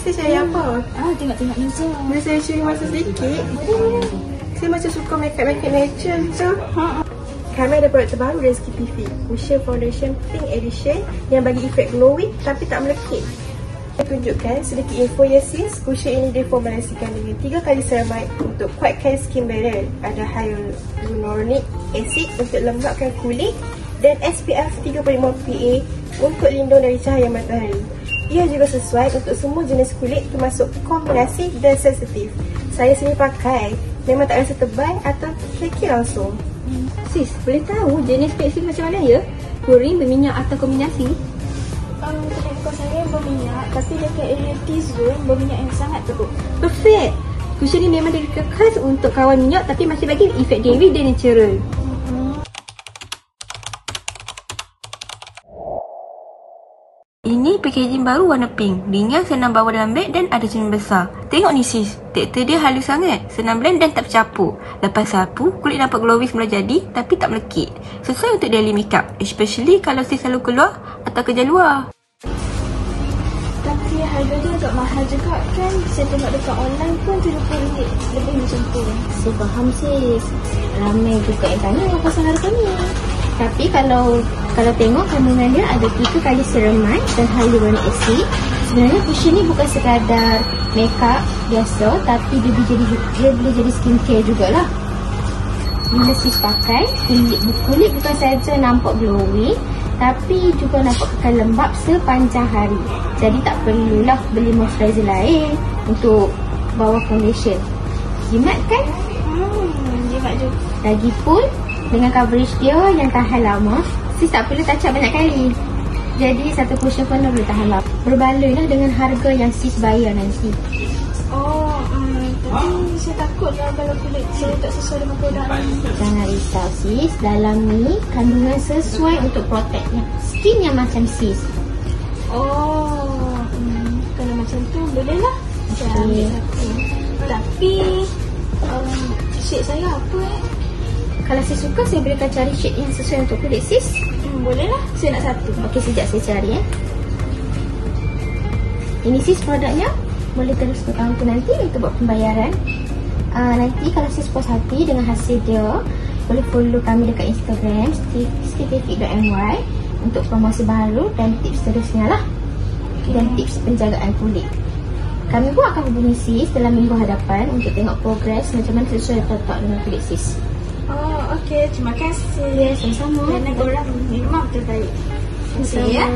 Saya cari apa? Tengok-tengok ni je. Boleh saya cari masa sedikit? Saya macam suka makeup natural tu. Kami ada produk terbaru dari Skippy Fit, Cushion Foundation Pink Edition yang bagi efek glowing tapi tak melekit. Saya tunjukkan sedikit info ya sis. Cushion ini diformulasikan dengan 3 kali ceramide untuk kuatkan skin barrier. Ada hyaluronic acid untuk lembapkan kulit dan SPF 35 PA untuk lindung dari cahaya matahari. Ia juga sesuai untuk semua jenis kulit termasuk kombinasi dan sensitif. Saya sendiri pakai, memang tak rasa tebal atau flaky langsung. Sis, boleh tahu jenis face macam mana ya? Kering, berminyak atau kombinasi? Bukan saya berminyak, tapi dekat area T-zone berminyak yang sangat teruk. Perfect! Cushion ni memang dikekas untuk kawal minyak tapi masih bagi efek dewy dan natural. Ini packaging baru warna pink. Ringan, senang bawa dalam beg dan ada cermin besar. Tengok ni sis, tekstur dia halus sangat. Senang blend dan tak bercampur. Lepas sapu, kulit nampak glowing semula jadi tapi tak melekit. Sesuai untuk daily makeup, especially kalau sis selalu keluar atau kerja luar. Tapi harga dia agak mahal juga kan? Saya tengok dekat online pun RM70 lebih macam tu. Saya faham sis. Ramai juga yang tanya pasal harga ni. Tapi kalau tengok kandungan dia ada 3 kali ceramide dan hyaluronic acid. Sebenarnya cushion ni bukan sekadar makeup biasa, tapi dia boleh jadi skincare jugalah. Bila sis pakai, kulit bukan saja nampak glowing, tapi juga nampak kekal lembap sepanjang hari. Jadi tak perlulah beli moisturizer lain untuk bawah foundation. Jimat kan? Jimat juga. Lagipun dengan coverage dia yang tahan lama, sis tak perlu touch up banyak kali. Jadi satu cushion pun boleh tahan lama. Berbaloi lah dengan harga yang sis bayar nanti. Tapi saya takut lah kalau kulit saya tak sesuai dengan produk ni. Jangan risau sis, dalam ni kandungan sesuai untuk protect skin yang macam sis. Kalau macam tu boleh lah. Saya ambil satu. Tapi shade saya apa Kalau sis suka, saya boleh cari shade yang sesuai untuk kulit sis. Boleh lah, saya nak satu. Okey, sekejap saya cari Ini sis produknya. Boleh terus ke kaunter nanti untuk buat pembayaran. Nanti kalau sis puas hati dengan hasil dia, boleh follow kami dekat Instagram skippyfit.my untuk promosi baru dan tips seterusnya lah. Dan tips penjagaan kulit. Kami pun akan hubungi sis dalam minggu hadapan untuk tengok progres macam mana sesuai cocok dengan kulit sis. Okey, terima kasih. Ya, sama-sama. Kerana korang memang terbaik. Terima kasih ya.